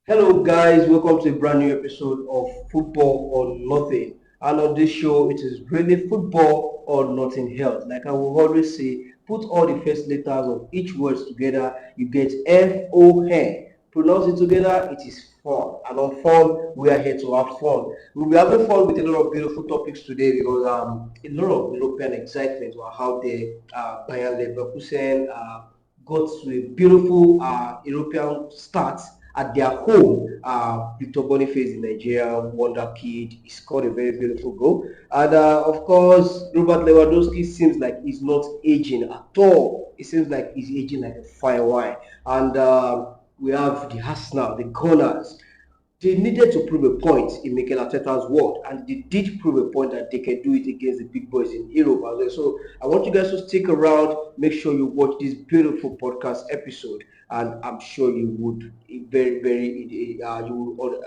Hello, guys. Welcome to a brand new episode of Football or Nothing. And on this show, it is really football or nothing else. Like I will always say, put all the first letters of each word together, you get FON. Pronounce it together, it is fun. And on fun, we are here to have fun. We'll be having fun with a lot of beautiful topics today because a lot of European excitement were out there. Bayern Leverkusen got to a beautiful European start at their home. Victor Boniface in Nigeria, wonder kid, he scored a very beautiful goal. And of course, Robert Lewandowski seems like he's not aging at all. It seems like he's aging like a fine wine. And we have the Arsenal, the Gunners. They needed to prove a point in Mikel Arteta's world, and they did prove a point that they can do it against the big boys in Europe as well. So I want you guys to stick around. Make sure you watch this beautiful podcast episode, and I'm sure you would you will.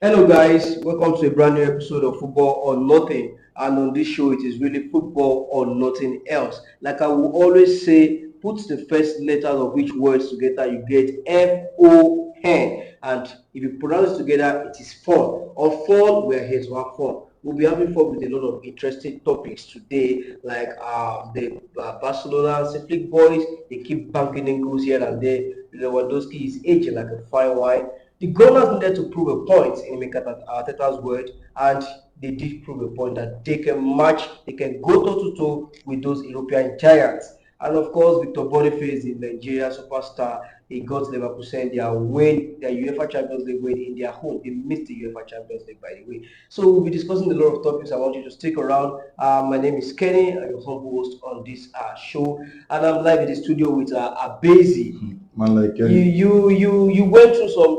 Hello, guys. Welcome to a brand new episode of Football or Nothing. And on this show, it is really football or nothing else. Like I will always say, put the first letters of each words together, you get FON. And if you pronounce it together, it is fun. On fun, we are here to have fun. We'll be having fun with a lot of interesting topics today, like the Barcelona Celtic boys. They keep banking in goals here and there. Lewandowski is aging like a fine wine. The Gunners needed to prove a point in Mikel Arteta's word, and they did prove a point that they can match, they can go toe-to-toe with those European giants. And of course, Victor Boniface, the Nigeria superstar, he got Leverkusen their UEFA Champions League win in their home. They missed the UEFA Champions League, by the way. So we'll be discussing a lot of topics. I want you to stick around. My name is Kenny, I'm your humble host on this show, and I'm live in the studio with Abezi. Man, like Kenny. You went through some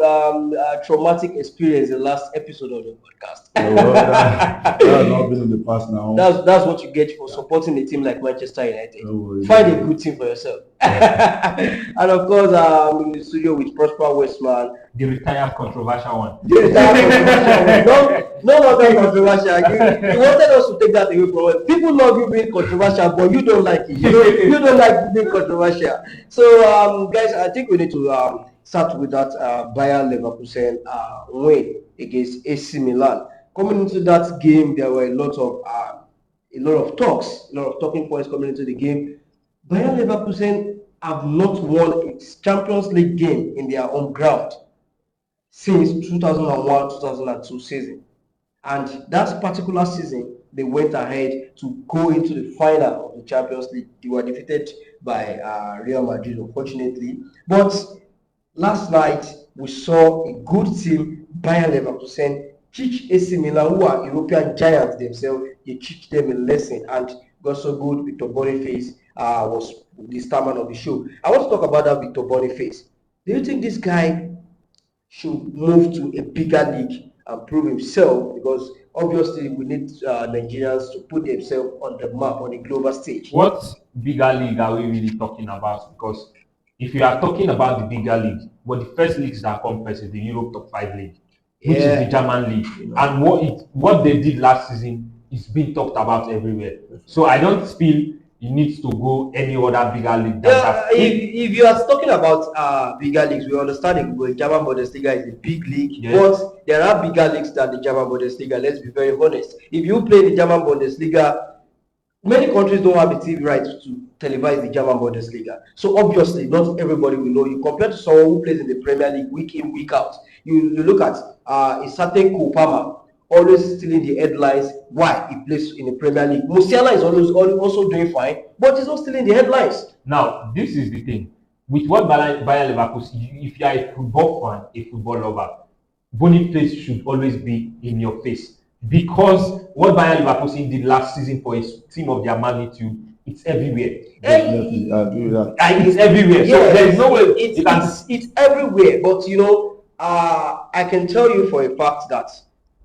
traumatic experience in the last episode of the podcast. That has not been in the past now. That's what you get for supporting a team like Manchester United. Find a good team for yourself. And of course, I'm in the studio with Prosper Westman. The retired controversial one. The retired controversial one. No longer controversial. You wanted us to take that away from us. People love you being controversial, but you don't like it. You don't like being controversial. So, guys, I think we need to start with that Bayern Leverkusen win against AC Milan. Coming into that game, there were a lot of talks, a lot of talking points coming into the game. Bayern Leverkusen have not won its Champions League game in their own ground since 2001-2002 season. And that particular season, they went ahead to go into the final of the Champions League. They were defeated by Real Madrid, unfortunately. But last night, we saw a good team, Bayern Leverkusen, teach AC Milan, who are European giants themselves. They teach them a lesson, and got so good. Victor Boniface was the starman of the show. I want to talk about that Victor Boniface. Do you think this guy should move to a bigger league and prove himself? Because obviously we need Nigerians to put themselves on the map, on the global stage. What bigger league are we really talking about? Because if you are talking about the bigger league, well, the first leagues that come first is the Europe Top 5 League, which is the German league. You know. And what they did last season is being talked about everywhere. So I don't feel you need to go any other bigger league than that. If you are talking about bigger leagues, we understand the German Bundesliga is a big league, yes. But there are bigger leagues than the German Bundesliga. Let's be very honest. If you play the German Bundesliga, many countries don't have the TV rights to televise the German Bundesliga. So obviously, not everybody will know you. Compared to someone who plays in the Premier League week in, week out, you look at a certain Cole Palmer, always stealing the headlines. Why? He plays in the Premier League. Musiala is also doing fine, but he's not stealing the headlines. Now, this is the thing. With what Bayern Leverkusen, if you are a football fan, a football lover, Boniface should always be in your face. Because what Bayern Leverkusen did last season for a team of their magnitude, it's everywhere. Definitely, I agree with that. And it's everywhere. Yes, so there is no way it's everywhere. But you know, I can tell you for a fact that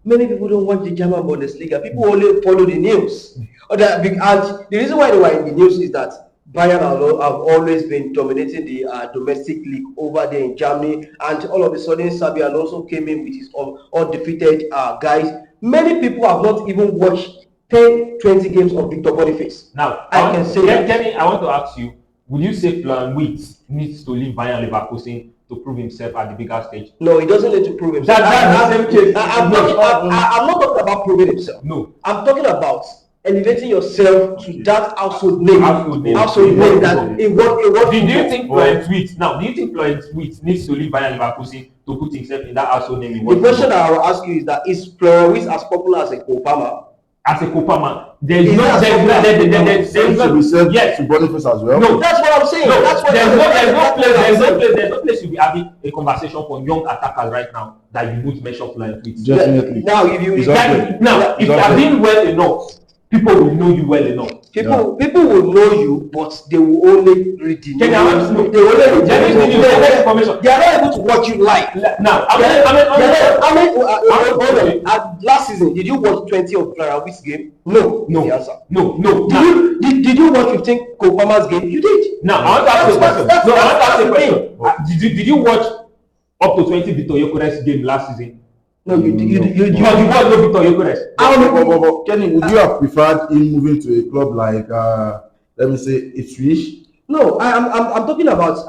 many people don't watch the German Bundesliga. People only follow the news. And the reason why they were in the news is that Bayern have always been dominating the domestic league over there in Germany. And all of a sudden, Xabi Alonso came in with his undefeated guys. Many people have not even watched 10, 20 games of Victor Boniface. Now, I can say that. Kenny, I want to ask you, would you say Florian Wirtz needs to leave Bayern Leverkusen to prove himself at the bigger stage? No, he doesn't need to prove himself. That's the same case. I'm not talking about proving himself. No. I'm talking about elevating yourself to that household name. Household name that in what do you think Florent Witt needs to leave Bayern Leverkusen to put himself in that household name? The question I will ask you is that is Florent Witt as popular as a Kopama? As a Kopama, there's yes to Boniface as well. No, that's what I'm saying. No, that's what there's no place you'll be having a conversation for young attackers right now that you would mention Florent Witt. Definitely. Now, if you if you are doing well enough, people will know you well enough. People will know you, but they will only read the news. They are not able to watch you live. Now, last season, did you watch 20 of Florent Witt's game? No. No. Did you watch 15 Kopama's game? You did. Now, I want to ask you a question. Did you watch up to 20 Vitor Gyökeres game last season? No, you watched no Vitor Gyökeres. Kenny, would you have preferred him moving to a club like, let me say, Ipswich? No, I'm talking about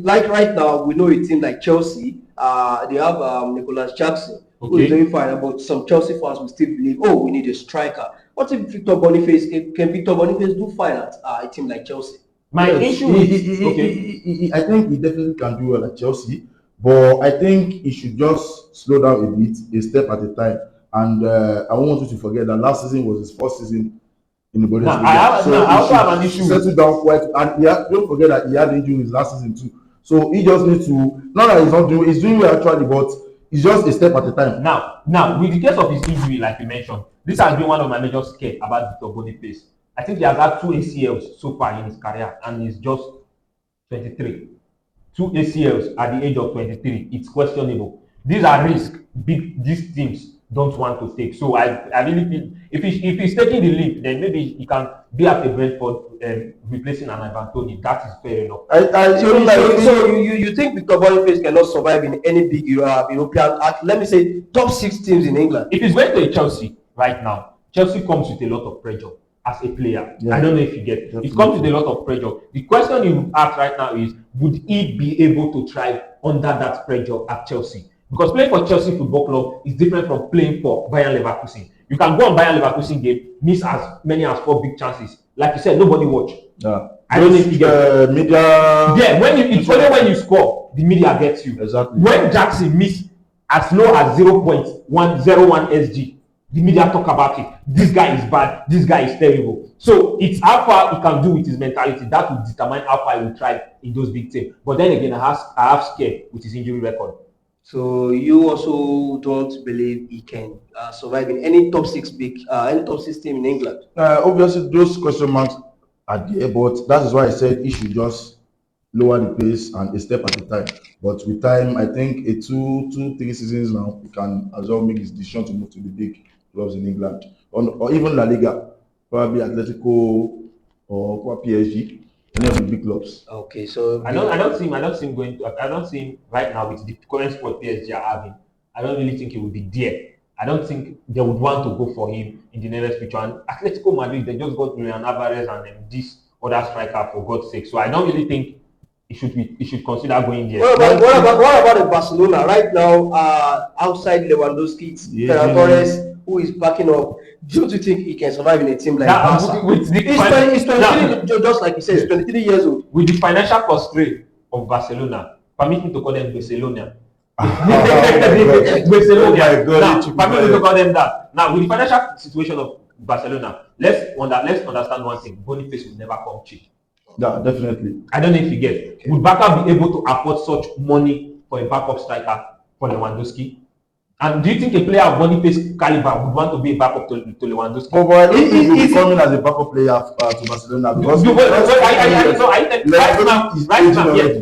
like right now we know a team like Chelsea. They have Nicolas Jackson, who is doing fine. But some Chelsea fans will still believe, oh, we need a striker. What if Victor Boniface can Victor Boniface do fine at a team like Chelsea? My issue is I think he definitely can do well at Chelsea. But I think he should just slow down a bit, a step at a time. And I want you to forget that last season was his first season in the Bundesliga. I also have an issue. Settle down quite, and don't forget that he had injuries last season too. So he just needs to. Not that he's doing well actually, but it's just a step at a time. Now, with the case of his injury, like you mentioned, this has been one of my major scares about Victor Boniface. I think he has had 2 ACLs so far in his career, and he's just 23. 2 ACLs at the age of 23. It's questionable. These are risks these teams don't want to take. So I really feel if he's taking the leap, then maybe he can be at a Brentford replacing an Antony. That is fair enough. So you think Victor Boniface cannot survive in any big European, let me say, top 6 teams in England? If he's going to Chelsea right now, Chelsea comes with a lot of pressure as a player. Yeah. I don't know if you get it. It comes with a lot of pressure. The question you ask right now is, would he be able to thrive under that pressure at Chelsea? Because playing for Chelsea Football Club is different from playing for Bayern Leverkusen. You can go on Bayern Leverkusen game, miss as many as 4 big chances. Like you said, nobody watch. Yeah. I don't know if you get media. Yeah, it's only when you score, the media gets you. Exactly. When Jackson miss as low as 0.101 SG, the media talk about it. This guy is bad. This guy is terrible. So it's how far he can do with his mentality that will determine how far he will thrive in those big teams. But then again, I have scared with his injury record. So you also don't believe he can survive in any top 6 team in England? Obviously, those question marks are there, but that is why I said he should just lower the pace and a step at a time. But with time, I think 2-3 seasons now, he can as well make his decision to move to the big clubs in England, or even La Liga, probably Atletico or PSG, any of the big clubs. Okay, so I don't see him going to. I don't see him right now with the current squad PSG are having. I don't really think he will be there. I don't think they would want to go for him in the nearest future. And Atletico Madrid, they just got Julian Alvarez and then this other striker, for God's sake. So I don't really think he should consider going there. What about in Barcelona right now? Outside Lewandowski, Ferran Torres, who is backing up. Don't you think he can survive in a team like Barca? He's 23, just like you said, he's 23 years old. With the financial constraint of Barcelona, permit me to call them Barcelona. Permit me to call them that. Now, with the financial situation of Barcelona, let's understand one thing: Boniface will never come cheap. Yeah, definitely. I don't know if you get. Would Barca be able to afford such money for a backup striker for Lewandowski? And do you think a player of Boniface caliber would want to be a backup to Lewandowski? But I don't think he'll be coming as a backup player to Barcelona.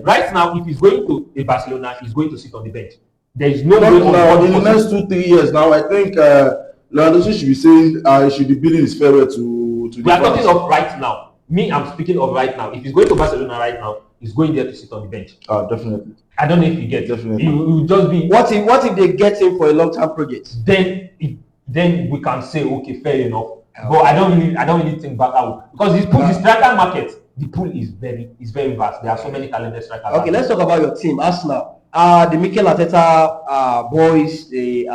Right now, if he's going to a Barcelona, he's going to sit on the bench. There is no way in the next 2-3 years now. I think Lewandowski should be saying he should be bidding his farewell to. We are talking of right now. I'm speaking of right now. If he's going to Barcelona right now, he's going there to sit on the bench. Definitely. I don't know if he gets. Definitely. He will just be. What if they get him for a long-term project? Then we can say, okay, fair enough. But I don't really think Barca will, because the striker market the pool is very vast. There are so many talented strikers. Okay, let's talk about your team, Arsenal. The Mikel Arteta boys, they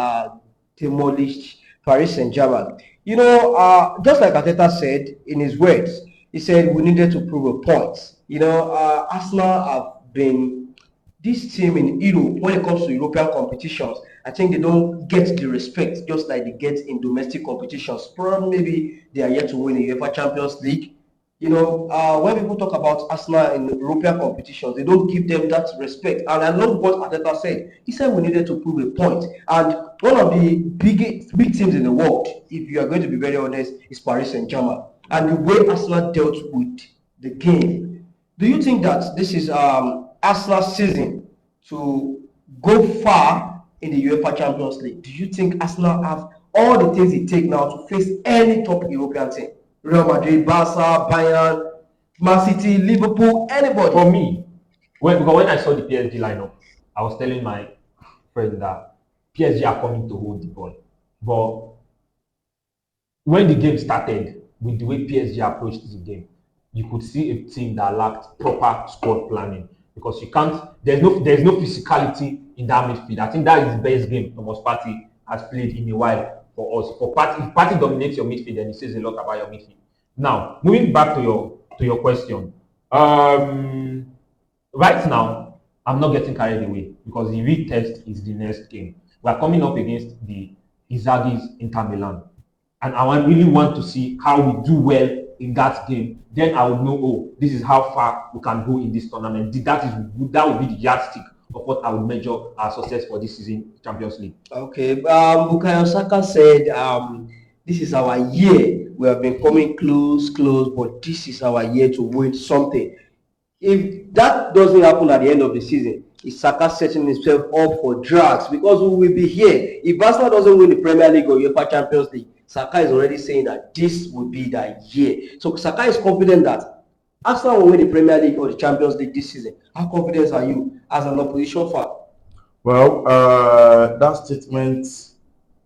demolished Paris Saint-Germain. Just like Arteta said in his words, he said we needed to prove a point. Arsenal have been this team in Europe when it comes to European competitions. I think they don't get the respect just like they get in domestic competitions. Probably maybe they are yet to win the UEFA Champions League. When people talk about Arsenal in European competitions, they don't give them that respect. And I love what Arteta said. He said we needed to prove a point. And one of the big teams in the world, if you are going to be very honest, is Paris Saint-Germain. And the way Arsenal dealt with the game, do you think that this is Arsenal's season to go far in the UEFA Champions League? Do you think Arsenal have all the things it takes now to face any top European team? Real Madrid, Barca, Bayern, Man City, Liverpool, anybody. For me, because when I saw the PSG lineup, I was telling my friend that PSG are coming to hold the ball. But when the game started, with the way PSG approached the game, you could see a team that lacked proper squad planning because there's no physicality in that midfield. I think that is the best game Thomas Partey has played in a while for us. If Partey dominates your midfield, then it says a lot about your midfield. Now, moving back to your question, right now I'm not getting carried away because the real test is the next game. We are coming up against the Inzaghi's Inter Milan, and I really want to see how we do well in that game. Then I would know, this is how far we can go in this tournament. That would be the yardstick of what I would measure our success for this season Champions League. Okay, Bukayo Saka said, this is our year. We have been coming close, but this is our year to win something. If that doesn't happen at the end of the season, is Saka setting himself up for drags? Because we will be here. If Barcelona doesn't win the Premier League or UEFA Champions League, Saka is already saying that this will be that year. So Saka is confident that Arsenal will win the Premier League or the Champions League this season. How confident are you as an opposition fan? Well, that statement,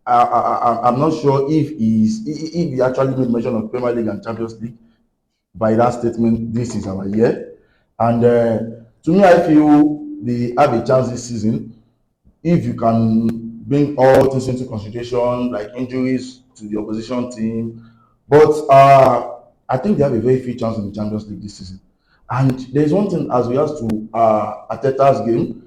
I'm not sure if he actually made mention of Premier League and Champions League by that statement. This is our year, and to me, I feel they have a chance this season if you can bring all things into consideration, like injuries to the opposition team. But I think they have a very few chance in the Champions League this season. And there's one thing as we have to Arteta's game,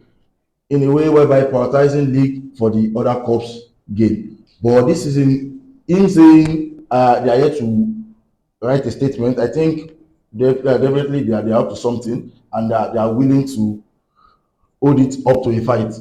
in a way whereby prioritizing league for the other cups game. But this season, in saying they are yet to write a statement, I think definitely they are up to something, and they are willing to hold it up to a fight.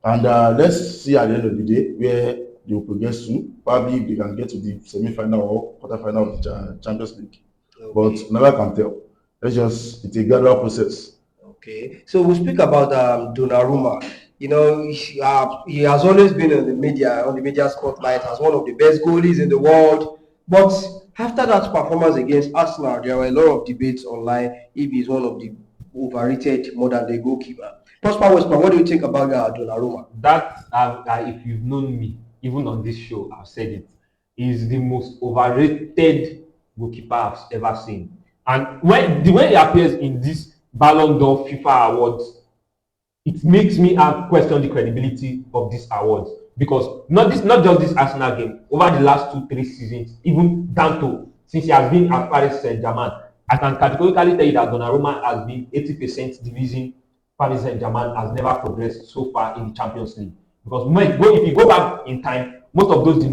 And let's see at the end of the day where they will progress to. Probably if they can get to the semi-final or quarter-final of the Champions League. Okay. But never can tell. It's a gradual process. Okay, so we speak about Donnarumma. He has always been on the media spotlight as one of the best goalies in the world. But after that performance against Arsenal, there were a lot of debates online if he's one of the overrated modern-day goalkeeper. Prosper Westman, what do you think about Donnarumma? That, if you've known me, even on this show, I've said it, is the most overrated goalkeeper I've ever seen. And the way he appears in this Ballon d'Or FIFA awards, it makes me question the credibility of these awards. Because not just this Arsenal game, over the last 2-3 seasons, even down to since he has been at Paris Saint-Germain, I can categorically tell you that Donnarumma has been 80% the reason Paris Saint-Germain has never progressed so far in the Champions League. Because if you go back in time, most of those their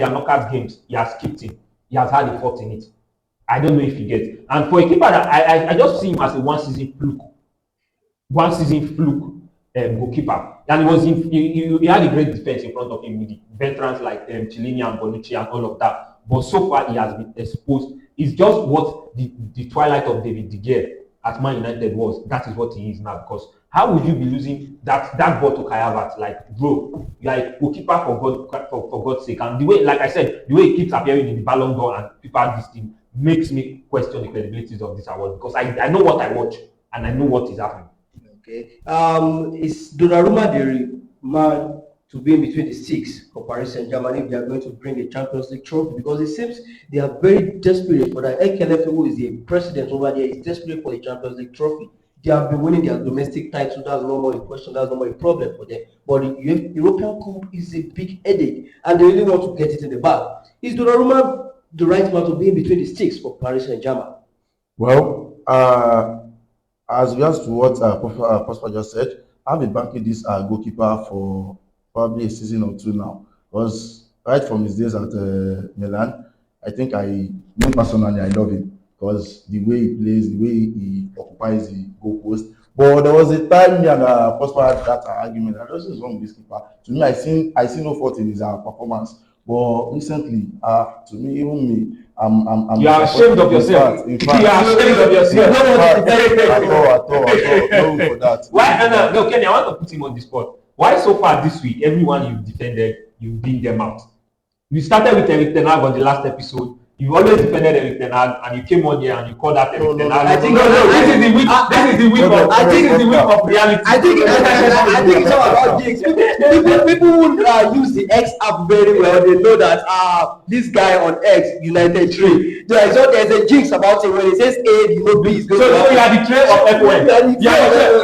knockout games, he has skipped it. He has had a fault in it. I don't know if he gets. And for a keeper, I just see him as a one-season fluke goalkeeper. And he had a great defense in front of him with the veterans like Chiellini and Bonucci and all of that. But so far, he has been exposed. It's just what the twilight of David De Gea at Man United was. That is what he is now. Because how would you be losing that ball to Kai Havertz? Like, bro, like goalkeeper for God's sake. And the way, like I said, the way he keeps appearing in the Ballon d'Or and people this thing makes me question the credibility of this award, because I know what I watch and I know what is happening. Okay. Is Donnarumma the man to be in between the six for Paris Saint-Germain if they are going to bring a Champions League trophy, because it seems they are very desperate for that. Ekelef, who is the president over there, is desperate for the Champions League trophy. They have been winning their domestic title. That's no more a question. That's no more a problem for them. But the European Cup is a big headache, and they really want to get it in the bag. Is Donnarumma the right man to be in between the sticks for Paris Saint-Germain? Well, as regards to what Prosper just said, I've been banking this goalkeeper for probably a season or two now. Because right from his days at Milan, I think me personally, I love him. Because the way he plays, the way he occupies the goalpost. But there was a time me and Prosper had that argument. I just wrong with this keeper. To me, I see no fault in his performance. But recently, to me, even me, I'm you are ashamed of yourself. In fact, you are ashamed of yourself. No for that. Why? No, Kenny, I want to put him on the spot. Why so far this week, everyone you've defended, you've beat them out? We started with Eric Ten Hag on the last episode. You always defended Eric Ten Hag, and you came on here and you called out Eric Ten Hag. This is the week of reality. I think it's all about jinx. People who use the X app very well, they know that this guy on X United 3. There's a jinx about it when it says A, you know B is going to happen. So you are the trail of F1.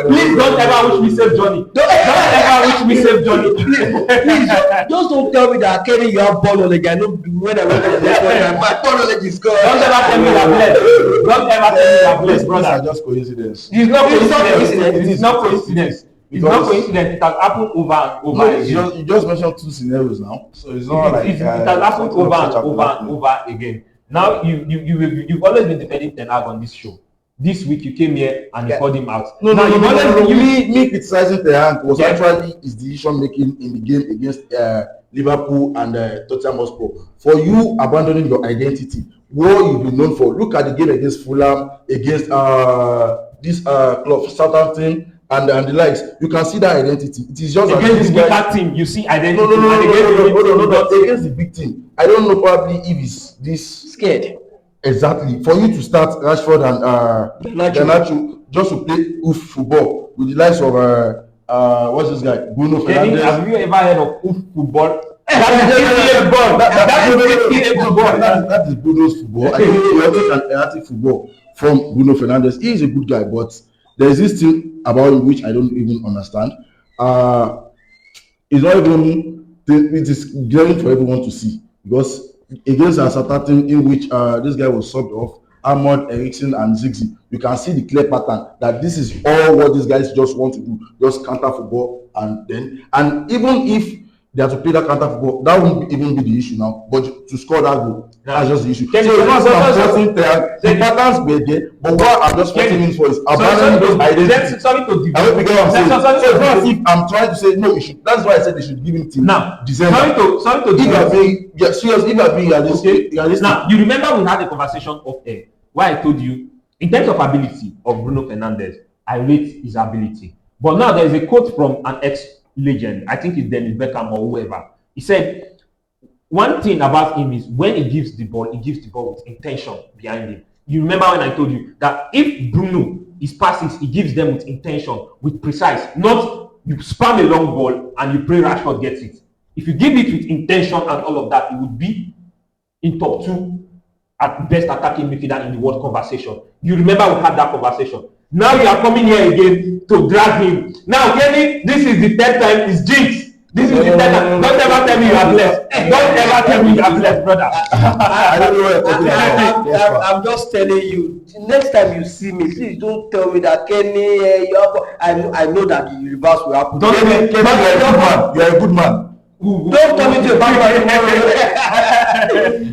Please don't ever wish me save Johnny. Don't ever wish me save Johnny. Please, just don't tell me that Kenny, you have ball on the guy. No, when I went to the F1, knowledge is gone. Don't ever tell me you're blessed. Don't ever tell me you're blessed, brother. It's just coincidence. It's not coincidence. It's not coincidence. It's not coincidence. It has happened over and over again. You just mentioned two scenarios now, so it's not like it has happened over and over again. Now you've always been defending Ten Hag on this show. This week you came here and you called him out. No. Me criticizing Ten Hag was actually his decision making in the game against Liverpool and Tottenham Hotspur. For you abandoning your identity, what you've been known for. Look at the game against Fulham, against this club Southampton and the likes. You can see that identity. It is just against the bigger team. You see identity. No. Against the big team. I don't know probably if it's this scared. Exactly. For you to start Rashford and Garnacho just to play football with the likes of what's this guy? Bruno Fernandes. Have you ever heard of football? That is Bruno's football. I think we also can erratic football from Bruno Fernandes. He is a good guy, but there is this thing about him which I don't even understand. It's not even it is glaring for everyone to see, because against a certain team in which this guy was subbed off, Ahmad, Eriksen, and Ziggy, you can see the clear pattern that this is all what these guys just want to do, just counter football, and even if they have to play that counter football, that won't even be the issue now. But to score that goal, that's just the issue. So the patterns were there, but what I'm just fighting for is abandoning those identities. Sorry to I hope you get what I'm saying. So it's not as if I'm trying to say no, you should. That's why I said they should give him till now. December. Sorry to if you are being seriously, if you are being realistic. Now you remember we had a conversation off air where I told you in terms of ability of Bruno Fernandes, I rate his ability. But now there is a quote from an ex-legend, I think it's Dennis Beckham or whoever. He said, one thing about him is when he gives the ball with intention behind him. You remember when I told you that if Bruno, his passes, he gives them with intention, with precise, not you spam a long ball and you pray Rashford gets it. If you give it with intention and all of that, it would be in top 2 at best attacking midfielder in the world conversation. You remember we had that conversation. Now you are coming here again to drag him. Now, Kenny, this is the third time it's jinx. This is the third time. Don't ever tell me you are blessed. Don't ever tell me you are blessed, brother. I don't know what you're talking about. I'm just telling you. Next time you see me, please don't tell me that Kenny, you have. I know that the reverse will happen. Kenny, you are a good man. Don't tell me to a bad man.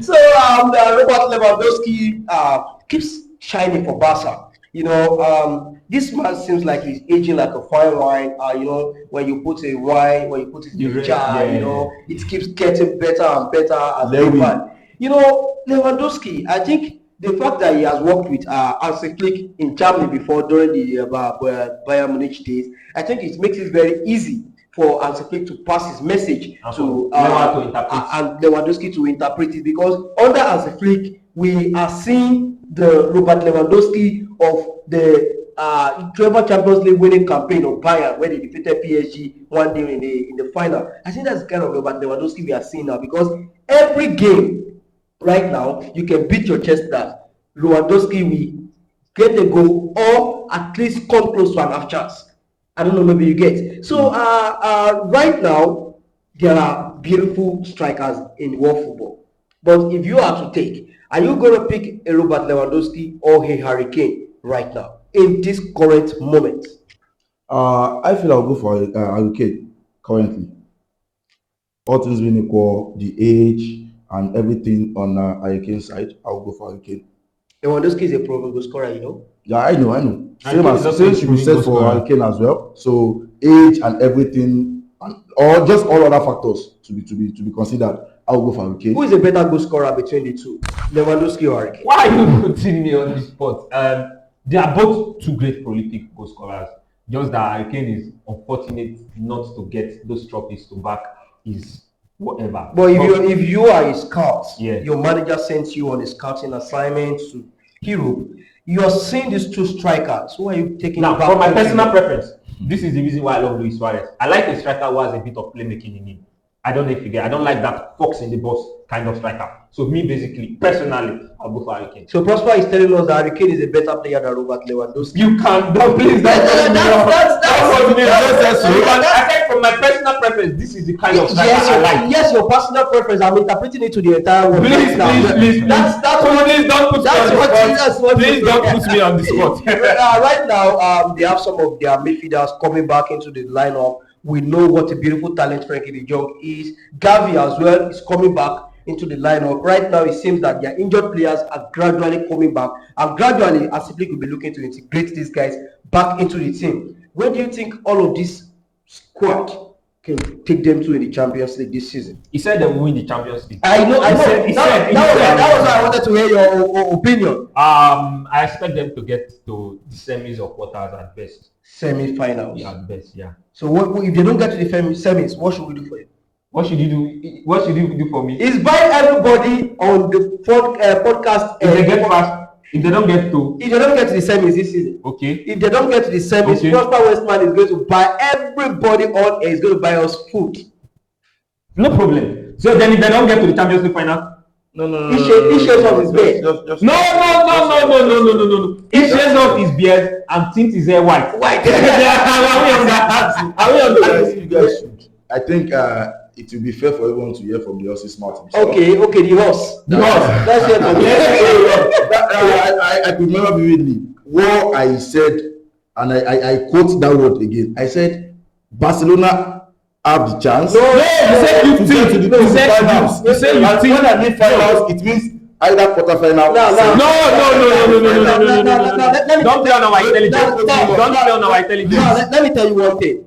So Robert Lewandowski keeps shining for Barca. This man seems like he's aging like a fine wine. When you put a wine, when you put it in a jar, it keeps getting better and better as they go. Lewandowski, I think the fact that he has worked with Hansi Flick in Germany before during the Bayern Munich days, I think it makes it very easy for Hansi Flick to pass his message to and Lewandowski to interpret it, because under Hansi Flick we are seeing the Robert Lewandowski of the 12 Champions League winning campaign of Bayern where they defeated PSG 1-0 in the final. I think that's the kind of Robert Lewandowski we are seeing now, because every game right now you can beat your chest that Lewandowski will get a goal or at least come close to an half chance. I don't know, maybe you get. So right now there are beautiful strikers in world football. But if you are to take, are you going to pick a Robert Lewandowski or a Harry Kane right now in this current moment? I feel I'll go for Harry Kane currently. All things being equal, the age and everything on Harry Kane's side, I'll go for Harry Kane. Lewandowski is a proven goal scorer, you know. Yeah, I know. Same should be proven said goal for scorer. Harry Kane as well. So age and everything, or just all other factors to be considered, I'll go for Harry Kane. Who is a better goal scorer between the two, Lewandowski or Harry Kane? Why are you putting me on the spot? They are both two great prolific goal scorers. Just that Harry Kane is unfortunate not to get those trophies to back his whatever. But if you are a scout, Yeah. your manager sends you on a scouting assignment to Europe, you are seeing these two strikers. Who are you taking Now, back? for my personal preference, this is the reason why I love Luis Suarez. I like a striker who has a bit of playmaking in him. I don't know if you get. I don't like that fox in the box kind of striker. So me, basically, personally, I'll go for Harry Kane. So Prosper is telling us that Harry Kane is a better player than Robert Lewandowski. You can don't please. I said from my personal preference, this is the kind of striker I like. Yes, your personal preference. I'm interpreting it to the entire world. Please, please, That's please don't put me on the spot. Please don't put me on the spot. Right now, they have some of their midfielders coming back into the lineup. We know what a beautiful talent Frankie de Jong is. Gavi as well is coming back into the lineup. Right now, it seems that their injured players are gradually coming back, and gradually, Asiplik will be looking to integrate these guys back into the team. Where do you think all of this squad can take them to in the Champions League this season? He said they will win the Champions League. I know. He said That was why I wanted to hear your opinion. I expect them to get to the semis or quarters at best. Semi-finals. Yeah, at best, yeah. So what if they don't get to the semis? What should we do for you? What should you do? What should you do for me? Is buy everybody on the podcast. If they get past, if they don't get to, If they don't get to the semis this season, okay. if they don't get to the semis, Okay. Prosper Westman is going to buy everybody on air. He's going to buy us food. No problem. So then if they don't get to the Champions League final, No. He shaves off his beard. no. He shaves off his beard and tints his hair white. White. Are we on that? Are we on that? You guys should. I think it will be fair for everyone to hear from the horse's mouth. Okay, the horse. The horse. Let's hear from you. I could remember vividly what I said, and I quote that word again. I said, Barcelona have the chance. No, you said you to think. get to the You said finals. you think. When I mean finals, it means either quarterfinal. No. Don't play on our intelligence. Don't play on our intelligence. Let me tell you one thing.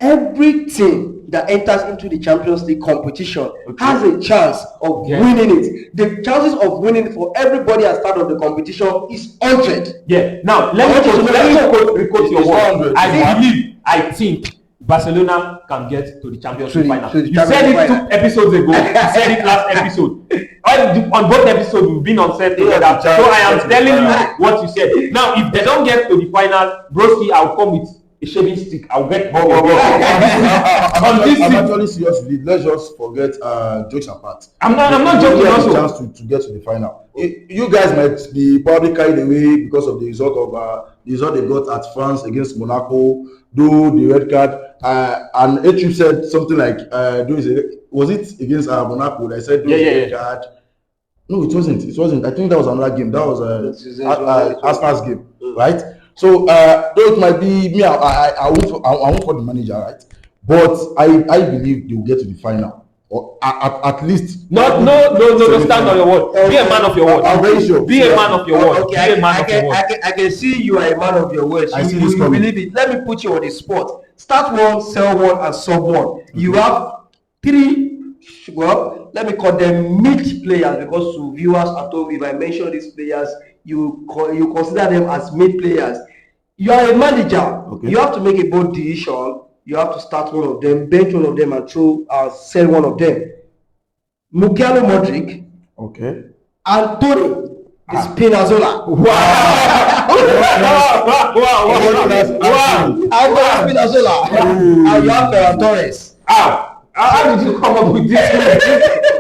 Every team that enters into the Champions League competition has a chance of winning it. The chances of winning for everybody at start of the competition is 100. Yeah. Now let me requote your word. I think Barcelona can get to the Champions League final. You said it 2 episodes ago. You said it last episode. On both episodes, we've been on set together. So I am telling you what you said. Now, if they don't get to the final, broski, I'll come with a shaving stick. I'll get I'm actually serious with it. Let's just forget jokes apart. I'm not joking. You have Also, a chance to get to the final. You guys might be probably carried away because of the result they got at France against Monaco. Do the red card, and H said something like, was it against Monaco? They said the red card. No, it wasn't. I think that was another game. That was Arsenal's game, right? So though it might be me, I won't for the manager, right? But I believe they will get to the final, or at least. no. Stand on your word. Be a man of your word. I'm very sure. Be a man of your word. Okay, Be a man of your word. I can see you are a man of your words. I see You this coming. believe it. Let me put you on the spot. Start one, sell one, and sub one. You have 3. Well, let me call them mid players, because to viewers at home, if I mention these players, you consider them as mid players. You are a manager. Okay. You have to make a bold decision. You have to start one of them, bench one of them, and sell one of them. Mudryk. Okay. Antony. The Spinazzola. Wow. Antony Spinazzola. And you have Ferran Torres. How did you come up with this?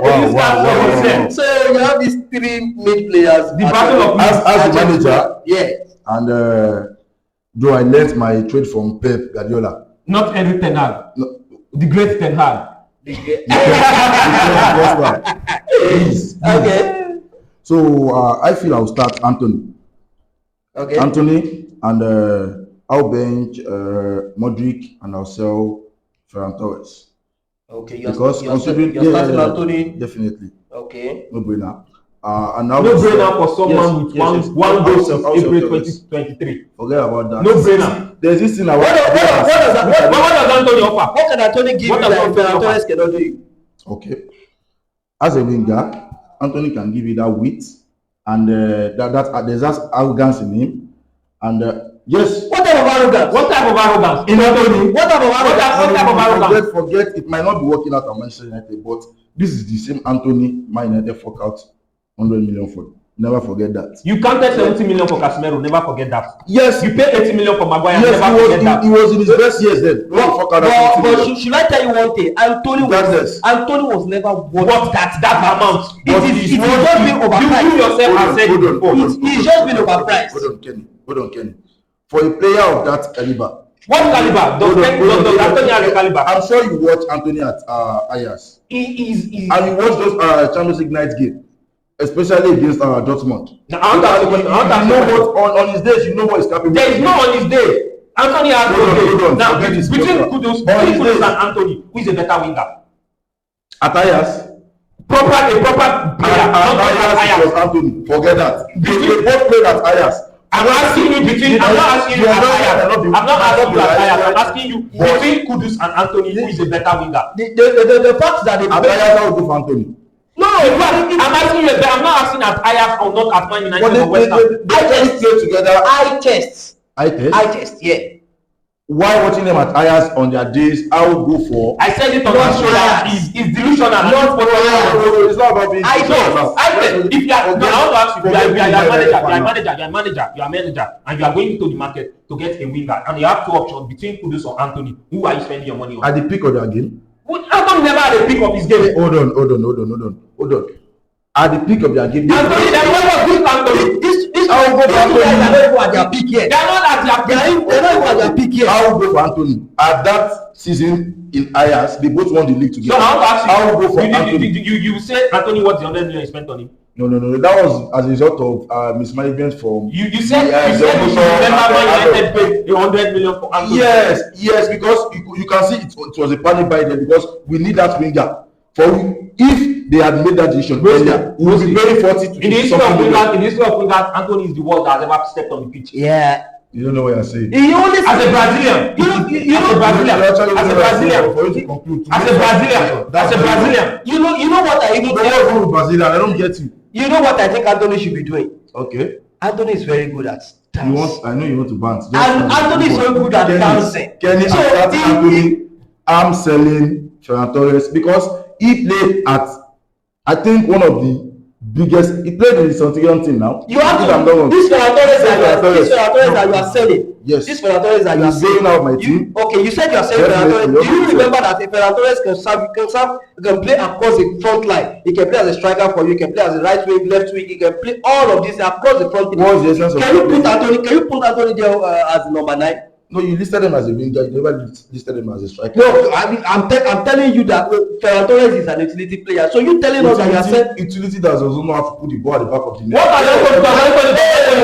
Wow. So you have these three main players. The battle of As the manager, yeah. and though I learnt my trade from Pep Guardiola. Not Henry Ten Hag. No. The great Ten Hag. Please. Okay. So I feel I'll start Antony. Okay. Antony, and I'll bench Mudryk, and I'll sell Ferran Torres. Okay. Because you're considering starting Antony. definitely Okay. no brainer. And now No brainer for someone with one goal since April 2023. Forget about that. No brainer. There's this thing What What does Antony offer? What can Antony give What you does that Antony Ferran Torres offer? cannot do? Okay. As a winger, Antony can give you that width, and there's that arrogance in him, and yes. What type of arrogance? What type of arrogance? In Antony, What type of arrogance? What type of arrogance? forget it might not be working out at Manchester United, but this is the same Antony Man United fork out 100 million for. Never forget that. You counted 70 million for Casemiro. Never forget that. Yes, You paid 80 million for Maguire. yes, Never forget that. he was in his best years then. But should I tell you one thing? Antony Regardless. was never worth What that amount? It's just been overpriced. You yourself have said it before. It's just been overpriced. Hold on, Kenny. For a player of that caliber. What caliber? Does Antony have a caliber? I'm sure you watch Antony at Ajax. He is. And you watch those Champions League night game, especially against Dortmund. Now, I want to know what on his days, you know what he's capable. There is no on his day. Anthony has no Hold on. day. Now, Forget his between contract. Kudus On his and days. Antony, who is a better winger? At Ajax, A proper player. Not Ajax Ajax. was Antony. Forget that. They both played at Ajax. I'm asking you between. I'm not asking you at Ajax. I'm not asking you at Ajax. I'm asking you between Kudus and Anthony, who is a better winger? The fact that At Ajax, I would go for Antony. No, I'm asking you. I'm not asking at Ajax or not at Man United But or West Ham. they play together. eye test. I test. Eye test, yeah. Why watching them at Ajax on their days, I would go for. I said it on Not this show that Ajax. is delusional. Not It's not about being. I know. If you are, now I want to ask you, you are manager, and you are going to the market to get a winger, and you have two options between Kudus or Antony. Who are you spending your money on? At the peak of their game. Antony never had a pick of his game. Hold on. At the peak of their game. Antony, they never good Antony. This I will go for guys are not Antony. even at their peak yet. They are not at their peak. They're not even at their peak yet. I will go for Antony. At that season in Ajax, they both won the league So together. I want to ask you. I will go for Antony. You said Antony, what's the 100 million you spent on him? No. That was as a result of mismanagement from. You said you the should owner remember and Man United paid 100 million for Antony. Yes, because you can see it was a panic buy there because we need that winger. If they had made that decision earlier, we would be very 40 to In the history of wingers, Antony is the worst that has ever stepped on the pitch. Yeah. You don't know what you're saying. He only As a Brazilian, you know what I even But Brazilian, I don't get you. You know what I think Antony should be doing? Okay. Antony is very good at dance. I know you want to bounce. And Antony is very good at dancing. Kenny, So Antony, I'm selling Ferran Torres because he played at, I think, one of the biggest. He played in the Santiago team now. You have to. This Ferran Torres that you are selling. Yes. This Ferran Torres that you are He's going out my team. Okay, you said you are selling Ferran Torres. Definitely. Do you remember that if Ferran Torres can play across the front line? He can play as a striker for you. He can play as a right wing, left wing. He can play all of this across the front line. What's the essence of Can you put Antony there as number 9? No, you listed him as a winger. You never listed him as a striker. No, I'm telling you that Ferran Torres is an utility player. So you telling us that you are saying utility does also know how to put the ball at the back of the net. What are you going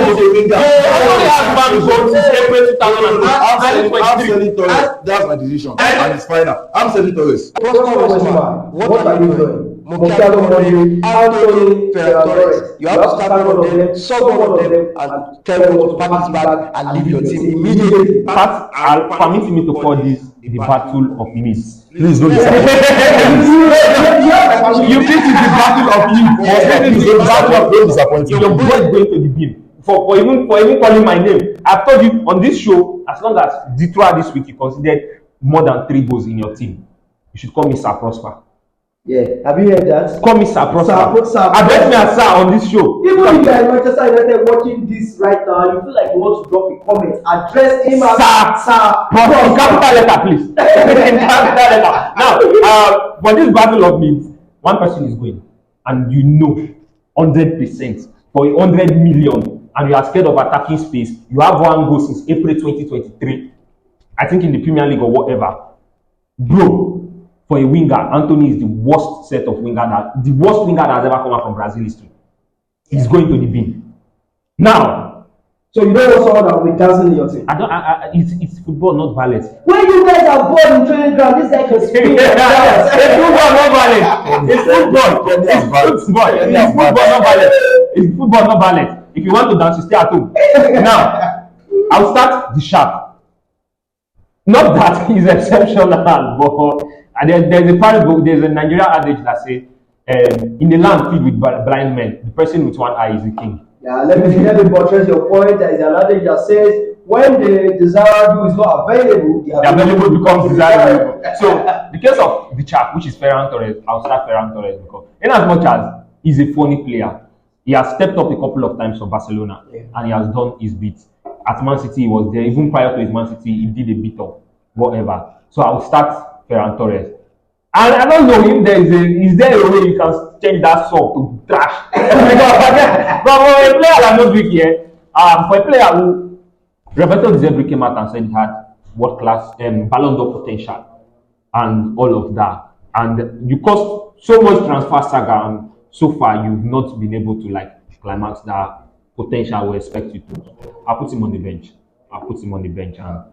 to do? Antony has one goal since April 2023. That's my decision. And it's final. I'm selling Torres. What are you doing? Mokado Money, Antony, Ferran Torres. You have to start one of them, sub one of them, and tell them to pack his bag and leave your team immediately. Permit me to call this the battle of myths. Please don't disappoint. You think it's the battle of myths. Don't disappoint me. Your boy is going to the bin. For even calling my name. I've told you on this show, as long as throughout this week you considered more than 3 goals in your team, you should call me Sir Prosper. Yeah, have you heard that? Call me Sir Prosper. Put Sir. Address me as Sir on this show. Even if you are in Manchester United watching this right now, you feel like you want to drop a comment, address him as Sir Prosper. In capital letter, please. In capital letter. Now, for this battle of means, one person is going, and you know, 100% for 100 million, and you are scared of attacking space. You have one goal since April 2023. I think in the Premier League or whatever, bro. For a winger, Antony is the worst set of winger that has ever come out from Brazil history. He's going to the bin. Now, so you don't want someone that will be dancing in your team. It's football, not ballet. When you guys are bored in training ground, this guy can spin. It's football, not ballet. It's football. It's football, not ballet. It's football, not ballet. If you want to dance, you stay at home. Now, I'll start the sharp. Not that he's exceptional, but there's a parable, there's a Nigerian adage that says, in a land filled with blind men, the person with one eye is the king. Yeah, let me buttress your point. There is an adage that says, when the desirable is not available, the available becomes desirable. So, the case of the chap, which is Ferran Torres, I'll start Ferran Torres because, in as much as he's a funny player, he has stepped up a couple of times for Barcelona, and he has done his bit. At Man City, he was there. Even prior to his Man City, he did a bit of whatever. So, I'll start Ferran Torres. And I don't know him, is there a way you can change that song to trash? But for a player like Mudryk here, for a player who Roberto Lewandowski came out and said he had world-class Ballon d'Or potential and all of that. And you caused so much transfer saga, and so far you've not been able to climax that potential we expect you to. I'll put him on the bench. And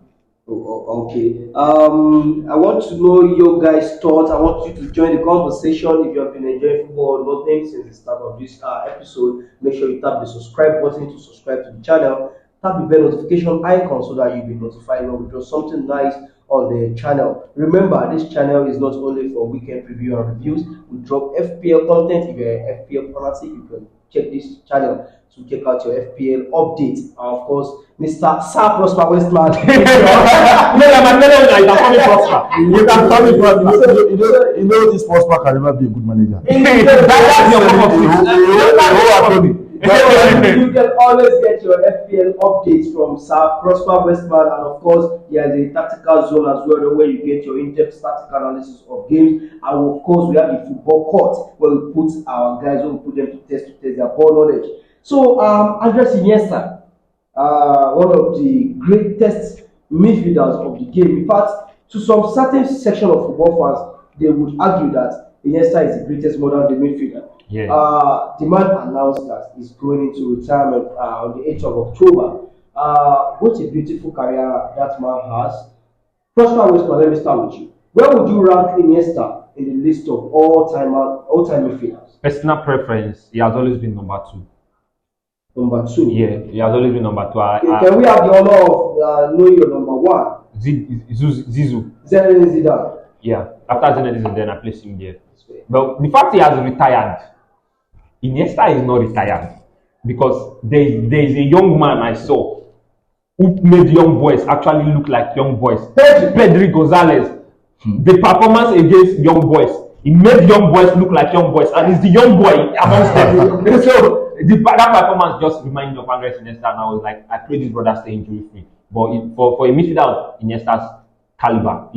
okay. I want to know your guys' thoughts. I want you to join the conversation. If you have been enjoying football or nothing since the start of this episode, make sure you tap the subscribe button to subscribe to the channel. Tap the bell notification icon so that you'll be notified when we do something nice on the channel. Remember, this channel is not only for weekend review and reviews. We drop FPL content. If you're an FPL fanatic, you can check this channel to check out your FPL update. And of course, Mr. Sir Prosper Westman. You know this Prosper can never be a good manager. You can always get your FPL updates from Sir Prosper Westman, and of course, he has a tactical zone as well, where you get your in-depth tactical analysis of games. And of course, we have the football court where we put our guys, where we put them to test their ball knowledge. So, Andrés Iniesta, one of the greatest midfielders of the game. In fact, to some certain section of football fans, they would argue that Iniesta is the greatest modern day midfielder. Yeah. The man announced that he's going into retirement on the 8th of October. What a beautiful career that man has. Prosper Westman, let me start with you. Where would you rank Iniesta in the list of all-time midfielders? Personal preference, he has always been number 2. Number 2? Yeah, he has always been number 2. Can we have the honor of knowing your number 1? Zizou. Zinedine Zidane. Yeah, after Zinedine Zidane, I placed him there. But the fact he has retired, Iniesta is not retired, because there is a young man I saw who made young boys actually look like young boys. Pedri Gonzalez. The performance against young boys, he made young boys look like young boys, and he's the young boy amongst them. So that performance just reminded me of Andrés Iniesta, and I was like, I pray this brother stay injury free. But for a midfielder of Iniesta's caliber,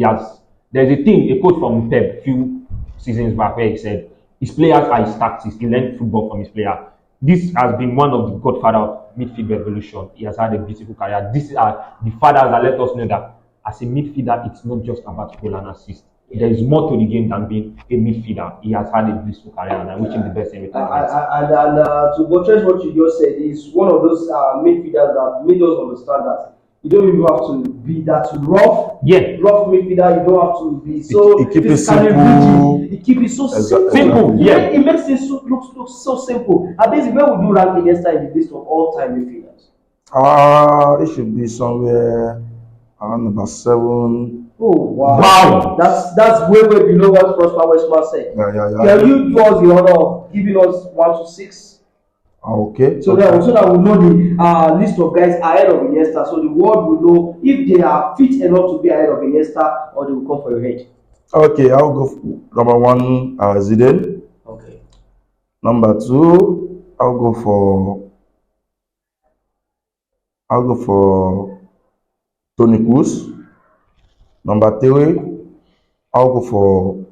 there's a thing, a quote from Pep a few seasons back where he said, his players are his tactics. He learned football from his player. This has been one of the godfather of midfield revolution. He has had a beautiful career. These are the fathers that let us know that as a midfielder, it's not just about goal and assist. There is more to the game than being a midfielder. He has had a blissful career, and I wish him the best in retirement. And to buttress what you just said, is one of those midfielders that made us understand that you don't even have to be that rough. Yeah. Rough midfielder. You don't have to be so. It keep it simple. It keep it so simple. Simple. Yeah. It makes things look so simple. And basically, where would you rank Iniesta in the list of all-time midfielders? It should be somewhere around number 7. Oh wow! Wow. That's way below what Prosper Westman said. Yeah. Can you do us the honor of giving us 1 to 6? Okay. So that we know the list of guys ahead of Iniesta, so the world will know if they are fit enough to be ahead of Iniesta or they will come for your head. Okay, I'll go for number one, Zidane. Okay. Number two, I'll go for Tony Cruz. Number three, I'll go for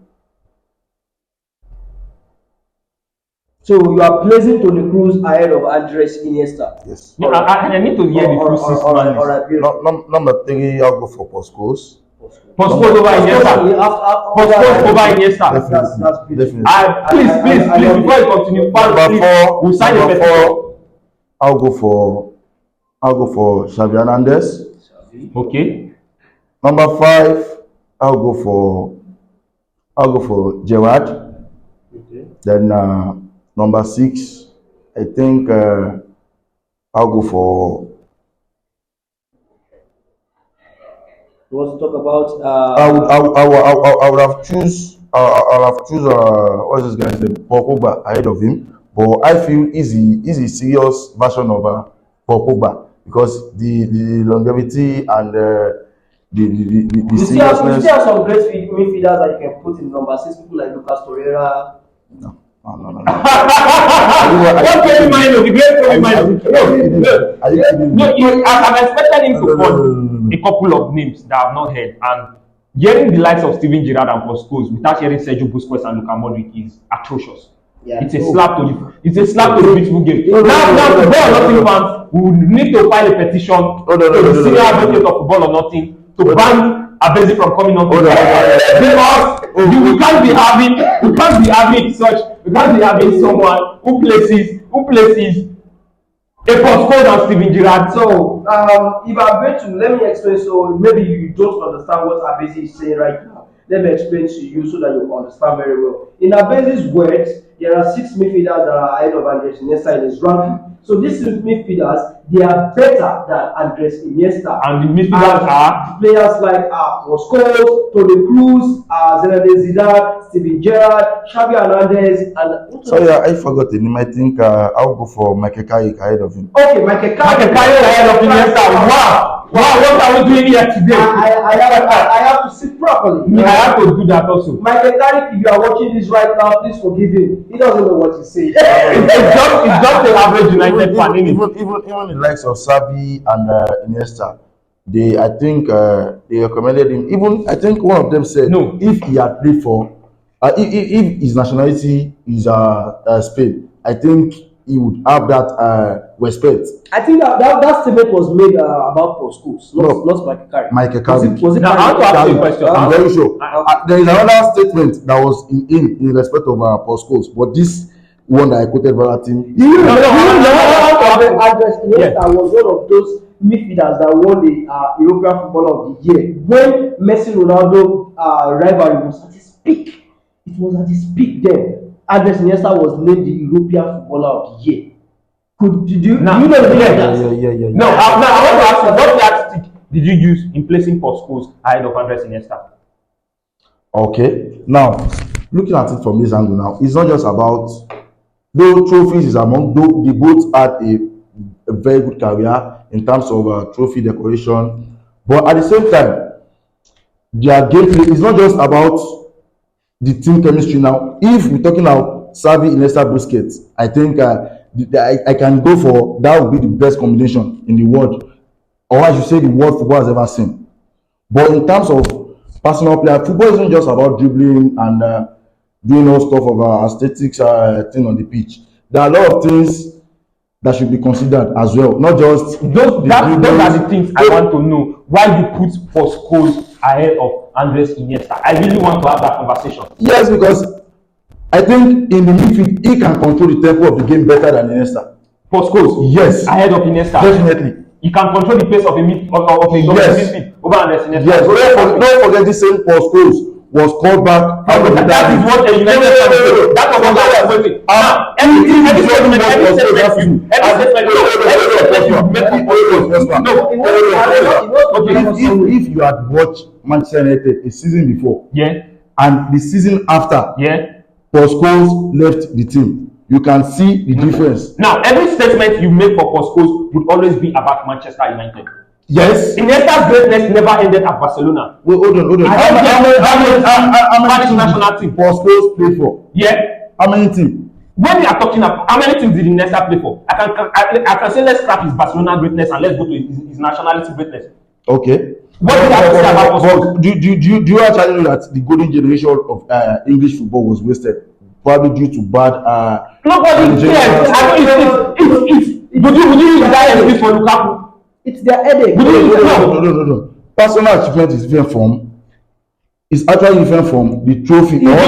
So you are placing Tony Cruz ahead of Andrés Iniesta. yes. No, I need to hear the full 6 man list. Number three, I'll go for Postcodes. Postpone over Iniesta. Postpone over Iniesta. Definitely. Please, before you continue, we'll sign a petition. I'll go for Xavi Hernandez. Okay. Number five, I'll go for Gerrard. Okay. Then number six, I think I'll go for. You want to talk about? I would have choose. I'll have choose. What's this guy's name? Paul Pogba ahead of him. But I feel he's a serious version of Paul Pogba because the longevity and the You still have some great midfielders that you can put in number 6. People like Lucas Torreira. No. What can you mind of the great mind? No, I'm expecting him to call a couple of names that I've not heard, and hearing the likes of Steven Gerrard and Postcodes without hearing Sergio Busquets and Luka Modric is atrocious. Yeah. It's a slap to the beautiful game. Now, football or nothing fans will need to file a petition to the senior advocate of football or nothing to ban Abezi from coming on because we can't be having someone who places a Postcode and Steven Gerrard. So, if I'm going to, let me explain. So, maybe you don't understand what Abezi is saying right now. Let me explain to you so that you understand very well. In Abezi's words, there are 6 midfielders that are ahead of Andrés Iniesta in his ranking. So these midfielders, they are better than Andrés Iniesta. And the midfielders are players like Postcodes, Toni Kroos, Zinedine Zidane, Steven Gerrard, Xavi Hernandez, and sorry, I forgot the name. I think I'll go for Michael Carrick ahead of him. Okay, Michael Carrick ahead of Iniesta. Wow, what are we doing here today? I have to sit properly. I have to do that also. Michael Carrick, if you are watching this right now, please forgive him. He doesn't know what he's saying. It's just the average United fan. Even the likes of Xavi and Iniesta, I think they recommended him. Even I think one of them said, no, if he had played for, if his nationality is Spain, I think he would have that respect. I think that statement was made about Postcodes, not Michael Carrick. Michael Carrick. Was it now, I want to ask you a question. I'm very sure. There is another statement that was in respect of Postcodes, but this one that I quoted verbatim. Andrés Iniesta was one of those midfielders that won the European Footballer of the Year when Messi Ronaldo rivalry was at its peak. It was at its peak then. Andrés Iniesta was named the European Footballer of the Year. Do you know the Yeah. No, now I want to ask you, what tactic did you use in placing Postcodes ahead of Andrés Iniesta? Okay, now looking at it from this angle now, it's not just about though trophies is among though they both had a very good career in terms of trophy decoration, but at the same time, their gameplay is not just about the team chemistry. Now, if we're talking about Xavi, Iniesta, Busquets, I think I can go for that would be the best combination in the world, or I should say the world football has ever seen. But in terms of personal player, football isn't just about dribbling and doing all stuff of aesthetics thing on the pitch. There are a lot of things that should be considered as well, not just those are the things I want to know. Why you put Postcodes ahead of Andrés Iniesta? I really want to have that conversation. Yes, because I think in the midfield he can control the tempo of the game better than Iniesta. Postcodes, yes, ahead of Iniesta. Definitely. He can control the pace of a midfield over Andrés Iniesta. Yes, so don't forget this same Postcodes was called back. That is what a United fan did. That was what I was saying. Every statement if you had watched Manchester United a season before, yeah, and the season after, yeah, Postcodes left the team, you can see the difference. Now, every statement you make for Postcodes would always be about Manchester United. Yes. Iniesta's greatness never ended at Barcelona. Wait, hold on. How many national team Scholes play for? Yeah. How many teams? When we are talking about how many teams did Iniesta play for, I can say let's scrap his Barcelona greatness and let's go to his nationality greatness. Okay. What do you have to say about Scholes? Do you actually know that the golden generation of English football was wasted? Probably due to bad. Nobody cares. Would you use that excuse for Lukaku? It's their headache. No. Personal achievement is different from. It's actually different from the trophy. The World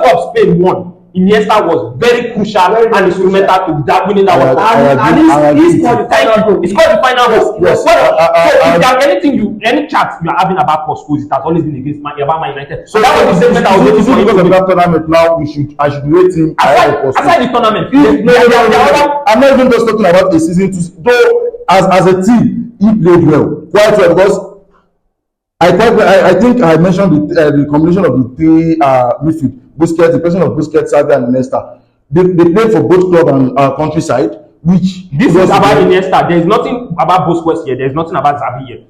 Cup Spain won. Iniesta was very crucial and instrumental to that winning that World Cup. And he scored the final goal. Yes. So if there's any chat you are having about Scholes, it has always been against Man United. So that was the same I was waiting for that tournament now. I should rate him aside the tournament. I'm not even just talking about a season. Though as a team, he played well, quite well, because I think I mentioned the combination of the three midfield. Busquets, the person of Busquets, Xavi and Iniesta. They played for both club and countryside, which this is about Iniesta. There is nothing about Busquets here. There is nothing about Xavi here.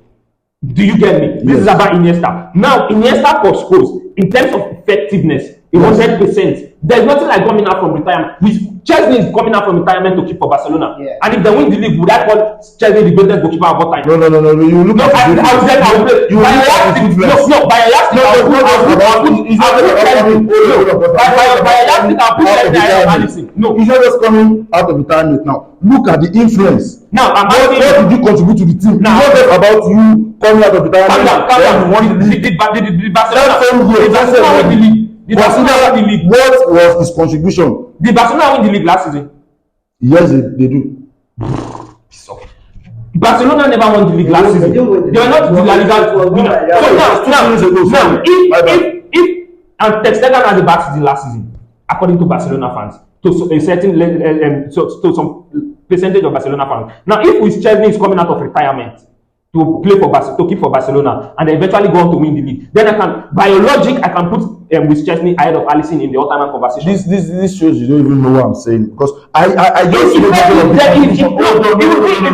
Do you get me? This is about Iniesta. Now, Iniesta for Scholes, in terms of effectiveness, 100%. There's nothing like coming out from retirement. Chelsea is coming out from retirement to keep for Barcelona. Yeah. And if they win the league, would I call Chelsea the greatest goalkeeper of all time? No. You look at by No, he's not just coming out of retirement now. Look at the influence. Now, what did you contribute to the team? Now, it's not just about you coming out of retirement. Calm down. Did Barcelona win the league? What was his contribution? Did Barcelona win the league last season? Yes, they do. Barcelona never won the league last season. They were not the La Liga winner. So now, if and Ter Stegen has a bad season last season, according to Barcelona fans, to a certain to some percentage of Barcelona fans. Now, if Chelsea is coming out of retirement to play to keep for Barcelona and eventually go on to win the league, then by logic, I can put with Chesney ahead of Alisson in the ultimate conversation. This shows you don't even know what I'm saying, because I just it will be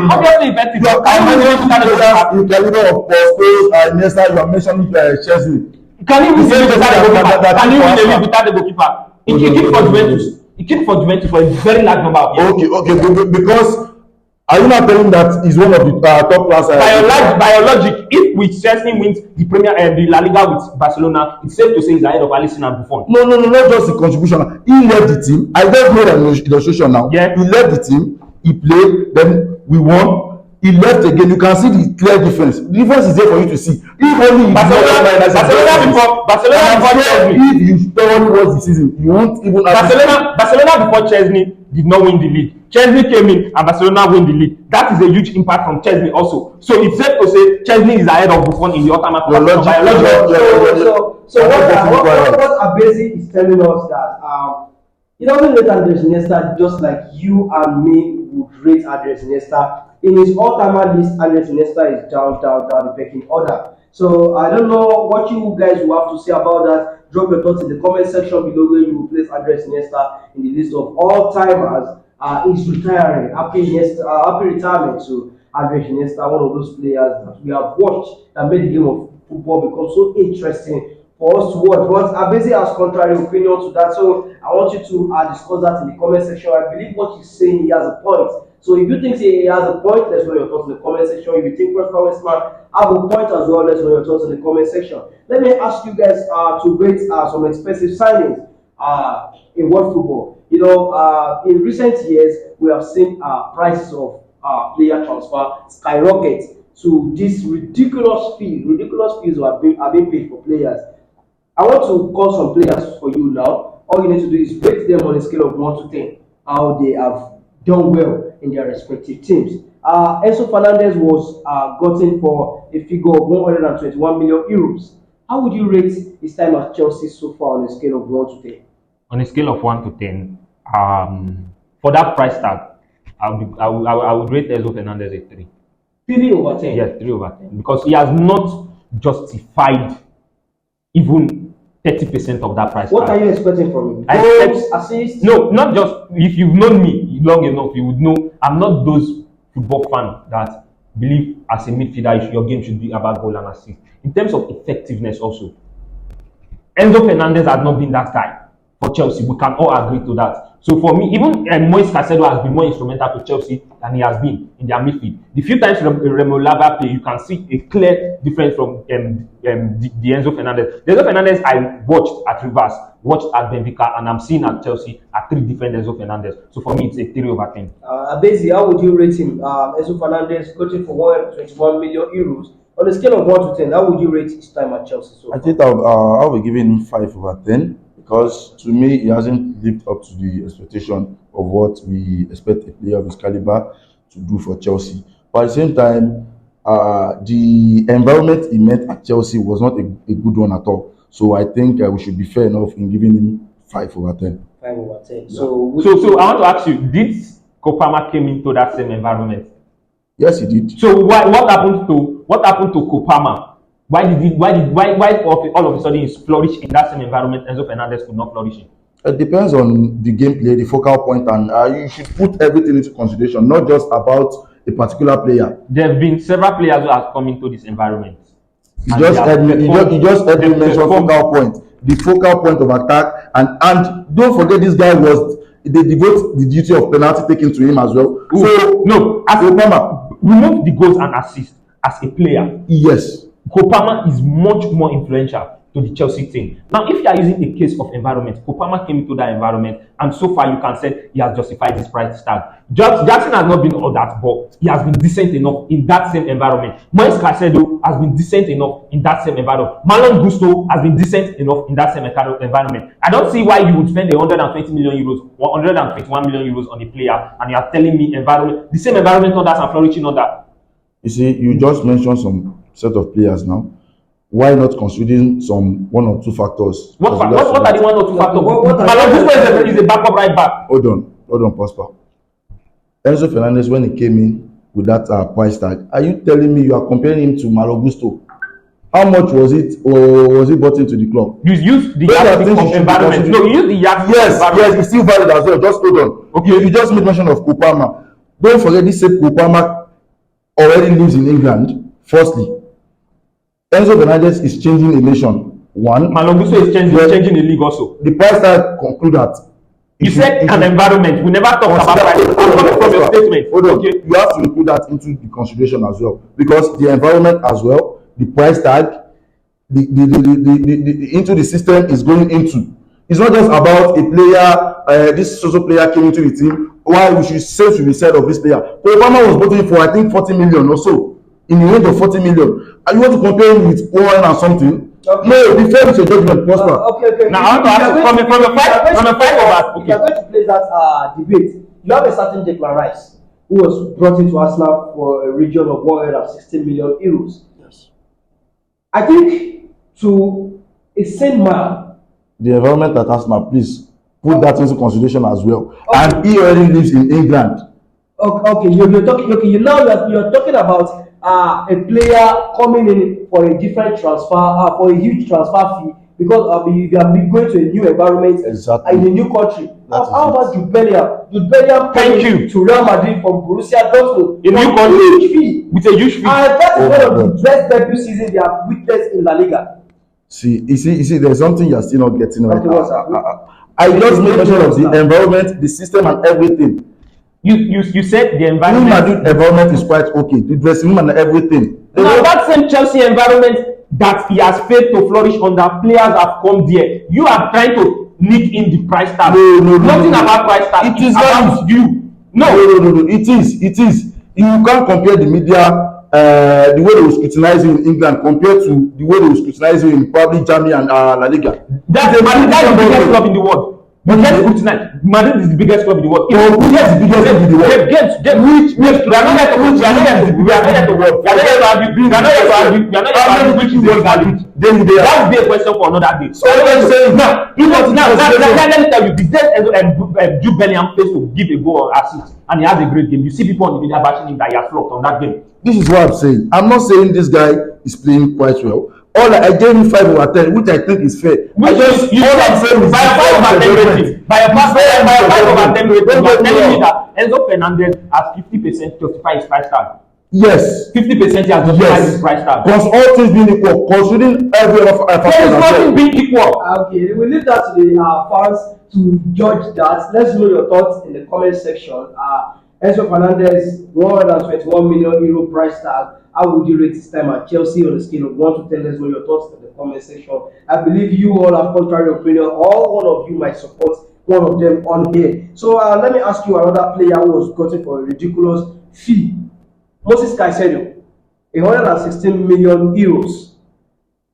obviously effective. You caliber of Scholes, Iniesta, you are mentioning Chesney. Can he win the league without the goalkeeper? Can he win the league without the goalkeeper? He keep for Juventus. He keep for Juventus for a very large number of years. Okay, because are you not telling that he's one of the top class? By logic, if Chelsea wins the the La Liga with Barcelona, it's safe to say he's ahead of Alisson and Buffon. No, not just the contribution. He left the team. I just made an illustration now. Yeah. He left the team. He played. Then we won. He left again. You can see the clear difference. The difference is there for you to see. If only Barcelona before Chelsea. If you start towards the season, you won't even. Barcelona before Chelsea did not win the league. Chelsea came in and Barcelona win the league. That is a huge impact from Chelsea also. So it's safe to say Chelsea is ahead of Buffon in the ultimate. So what Abesi is telling us that he doesn't rate Andrés Iniesta just like you and me would rate Andrés Iniesta. In his all-timer list, Andrés Iniesta is down the pecking order. So I don't know what you guys will have to say about that. Drop your thoughts in the comment section below where you will place Andrés Iniesta in the list of all-timers. He's retiring. Happy retirement to Andrés Iniesta, one of those players that we have watched that made the game of football become so interesting for us to watch. But Abesi has contrary opinion to that, so I want you to discuss that in the comment section. I believe what he's saying, he has a point. So if you think he has a point, let's know your thoughts in the comment section. If you think Prosper Westman have a point as well, let's know your thoughts in the comment section. Let me ask you guys to rate some expensive signings in world football. You know, in recent years, we have seen prices of player transfer skyrocket to this ridiculous fees have been paid for players. I want to call some players for you now. All you need to do is rate them on a scale of 1 to 10, how they have done well in their respective teams. Enzo Fernández was gotten for a figure of 121 million euros. How would you rate his time at Chelsea so far on a scale of 1 to 10? On a scale of 1 to 10, for that price tag, I would rate Enzo Fernández a 3. 3 over 10? Yes, 3 over 10. Because he has not justified even 30% of that price. What are you expecting from him? Goals, assists? No, not just. If you've known me long enough, you would know I'm not those football fan that believe as a midfielder your game should be about goal and assist. In terms of effectiveness also, Enzo Fernández has not been that guy for Chelsea. We can all agree to that. So for me, even Moise Caicedo has been more instrumental to Chelsea than he has been in their midfield. The few times Remo Lava play, you can see a clear difference from the Enzo Fernández. The Enzo Fernández I watched at Rivers, watched at Benfica, and I'm seeing at Chelsea at 3 different Enzo Fernández. So for me, it's a 3/10. Basically, how would you rate him? Enzo Fernández coaching for 121 million euros. On a scale of 1 to 10, how would you rate his time at Chelsea? So I think I'll be giving him 5/10 because to me he hasn't lived up to the expectation of what we expect a player of his caliber to do for Chelsea. But at the same time, the environment he met at Chelsea was not a good one at all. So I think we should be fair enough in giving him 5/10. 5/10. Yeah. So I want to ask you, did Kopama came into that same environment? Yes, he did. So what happened to Kopama? Why all of a sudden he flourished in that same environment? Enzo Fernández could not flourish in. It depends on the gameplay, the focal point, and you should put everything into consideration, not just about a particular player. There have been several players who have come into this environment. You just heard me mention focal point, the focal point of attack, and don't forget this guy they devote the duty of penalty taken to him as well. Ooh. So no, as Kopama, remove the goals and assists as a player. Yes, Kopama is much more influential to the Chelsea team. Now, if you are using the case of environment, Kopama came into that environment, and so far you can say he has justified his price tag. Jackson has not been all that, but he has been decent enough in that same environment. Moise Caicedo has been decent enough in that same environment. Malo Gusto has been decent enough in that same environment. I don't see why you would spend 120 million euros, 121 million euros on a player, and you are telling me the same environment others are flourishing on that. You see, you just mentioned some set of players now. Why not considering some 1 or 2 factors? What are the 1 or 2 factors? Malo Gusto is a backup right back. Hold on, Prosper. Enzo Fernández, when he came in with that price tag, are you telling me you are comparing him to Malo Gusto? How much was it, or was he brought into the club? You use the environment. No, you use the environment. Yes, it's still valid as well. Just hold on. Okay, you just made mention of Kopama. Don't forget this same Kopama already lives in England. Firstly, Enzo Fernández is changing a nation. One, Malo Gusto is changing the league also. The price tag conclude that. You said an environment. We never talked about price. From your statement. Hold on. Okay. You have to put that into the consideration as well, because the environment as well, the price tag, the into the system is going into. It's not just about a player. This social player came into the team. Why we should say to be said of this player? Obama was voting for, I think, 40 million or so, in the range of 40 million. And you want to compare him with 1 and something? Okay. No, be fair with your judgment, Prosper. Okay. Now, I want to ask you, from a fight of us. If you are going to play that debate, you have a certain Declan Rice who was brought into Arsenal for a region of 160 million euros. Yes. I think to a sane man, the environment at Arsenal, please put that into consideration as well. Okay. And he already lives in England. Okay. You're talking. Okay, you're talking about a player coming in for a different transfer, for a huge transfer fee, because you have been going to a new environment, exactly, in a new country. How about Jude Bellingham? Jude Bellingham coming to Real Madrid from Borussia Dortmund, a new country with a huge fee. And that is one of the best debut seasons they have witnessed in La Liga. See, you see, there's something you're still not getting right. I just made mention of the environment, the system, and everything. You said the environment. Real Madrid environment is quite okay. The dressing room and everything. Now that same Chelsea environment that he has failed to flourish under, players have come there. You are trying to nick in the price tag. No. Nothing about price tag. It is about you. No. It is. You can't compare the media, the way they will scrutinize you in England compared to the way they will scrutinize you in probably Germany and La Liga. That's the biggest club in the world. But let's put tonight. Madrid is the biggest club in the world. Yes, the biggest club in the world. Which we are not yet to work. We are not yet to argue. That will be a question for another day. So I'm saying now, let me tell you, the day Jude Bellingham fails to give a goal or assist, and he has a great game. You see people on the media bashing him that he has flopped on that game. This is what I'm saying. I'm not saying this guy is playing quite well. I gave him 5/10, which I think is fair. By a 5/10 rating, you are telling me that Enzo Fernández has 50% justify his price tag. Yes. 50% he has justified his price tag. Because all things being equal, considering every other factor. There is nothing being equal. Okay, we leave that to the fans to judge that. Let's know your thoughts in the comment section. Enzo Fernández, 121 million euro price tag. How would you rate his time at Chelsea on a scale of 1 to 10? Let's know your thoughts in the comment section. I believe you all have contrary opinion. All one of you might support one of them on here. So let me ask you another player who was gotten for a ridiculous fee. Moses Caicedo, 116 million euros.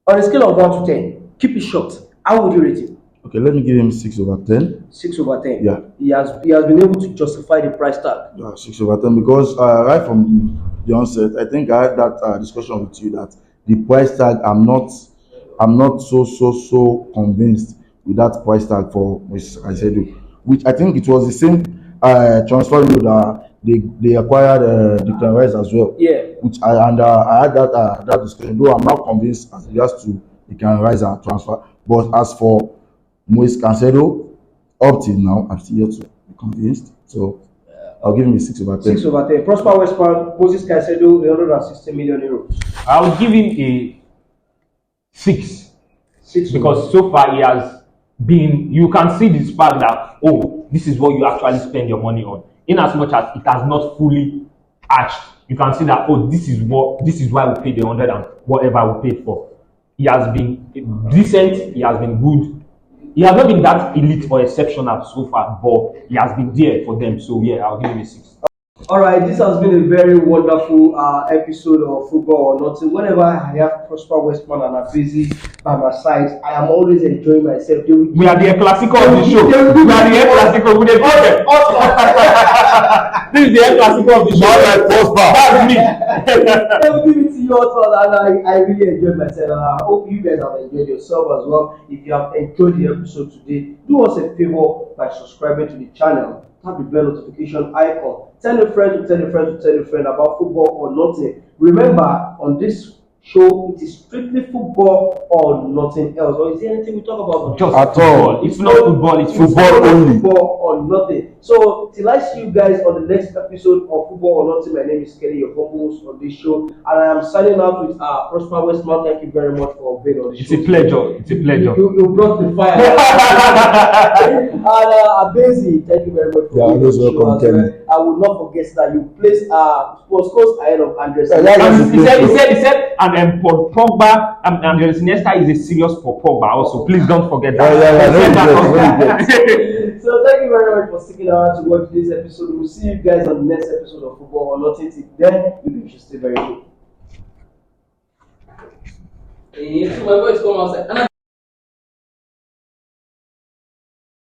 On a scale of 1 to 10, keep it short. How would you rate him? Okay, let me give him 6/10. 6/10. Yeah. He has been able to justify the price tag. Yeah, 6/10 because right from the onset, I think I had that discussion with you that the price tag I'm not so convinced with that price tag for Moses Caicedo, which I think it was the same transfer that they acquired Declan Rice as well. Yeah. Which I had that discussion. Though I'm not convinced as regards to Declan Rice transfer, but as for Moses Caicedo, up till now, I'm still yet to be convinced. So I'll give him a 6/10. 6/10. Prosper West Ham, Moses Caicedo, 160 million euros. I would give him a 6. 6 because so far he has been, you can see this fact that, oh, this is what you actually spend your money on. In as much as it has not fully arched, you can see that, oh, this is why we paid the 100 and whatever we paid for. He has been decent, he has been good. He has not been that elite or exceptional so far, but he has been there for them. So yeah, I'll give him a 6. All right, this has been a very wonderful episode of Football or Nothing. Whenever I have Prosper Westman and Abezi by my side, I am always enjoying myself. We are the El Clasico of the show. We are the El Clasico. We This is the El Clasico of the show. That's me. They will give it to you all, and I really enjoyed myself. And I hope you guys have enjoyed yourself as well. If you have enjoyed the episode today, do us a favor by subscribing to the channel. Tap the bell notification icon. Tell a friend to tell a friend to tell a friend about Football or Nothing. Remember, on this show, it is strictly football or nothing else. Or is there anything we talk about? Just at all. It's not football, it's football only. Football or nothing. So, till I see you guys on the next episode of Football or Nothing, my name is Kelly, your host on this show. And I am signing out with Prosper Westman. Thank you very much for being on the show. It's a pleasure. It's a pleasure. You brought the fire. And Abezi, thank you very much for being on the show. Kelly. I will not forget that you placed Sports Coast ahead of Andrés. He said, and for Pogba, Andrés Iniesta is a serious for Pogba also. Please don't forget that. So thank you very much for sticking around to watch this episode. We'll see you guys on the next episode of Football or Nothing. Till then, you should stay very good. My voice come outside.